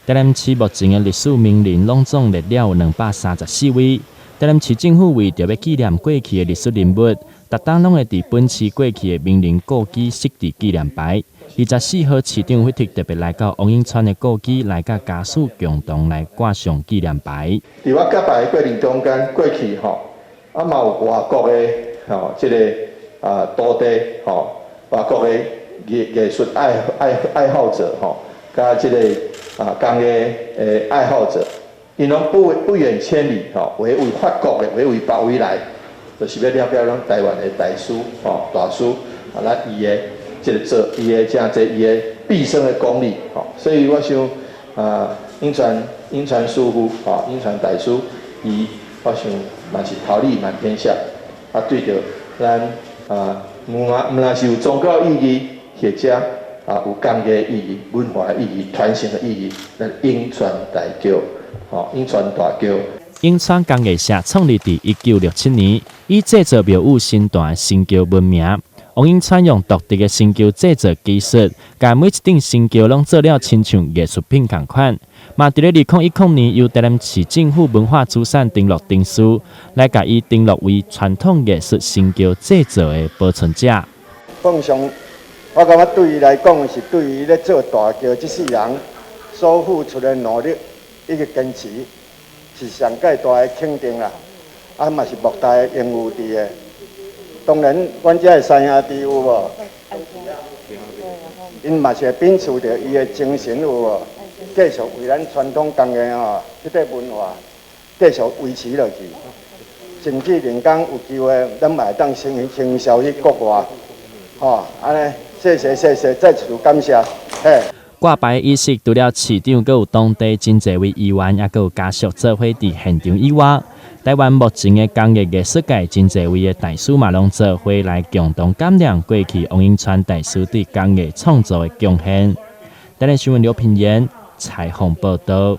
台南市目前的历史名人拢总列了有234位。台南市政府为着要纪念过去的历史人物，逐档拢会伫本市过去的名人故居设置纪念牌。24号，市长会特别来到王永川的故居，来甲家属共同来挂上纪念牌。伫我甲牌的过程中间，过去嘛有外国的即个土地外国的艺术爱好者甲即个工业爱好者。因拢不远千里为法国的为包围来，就是要了解咱台湾的大师大师咱伊的即个做伊的正济伊的毕生的功力所以我想永传师傅永传大师伊我想嘛是桃李满天下对着咱毋但是有宗教意义，或者有工业意义、文化的意义、传承的意义，咱永传大桥。永传大桥。永传工业社创立伫1967年，以制作庙宇身段神桥闻名。王永川用独特的神桥制作技术，甲每一顶神桥拢做了亲像艺术品同款。嘛，伫咧2010年，由台南市政府文化资产登录证书，来甲伊登录为传统艺术神桥制作的保存者。奉上，我感觉对伊来讲是对于咧做大桥这世人所付出的努力。一个坚持是上界大的肯定啦，嘛是莫大的应有伫的。当然，阮遮的三兄弟有无？因嘛是秉持着伊的精神有无？继续为咱传统工艺即个文化继续维持落去，甚至人讲有机会，咱嘛会当行销去国外，安尼，谢谢，再次感谢，嘿。挂牌仪式除了市长，阁有当地真侪位议员，也阁有家属做伙伫现场以外，台湾目前的工业艺术界真侪位的大师嘛，拢做伙来共同感念过去王永川大师对工业创造的贡献。台南新闻刘品言采访报道。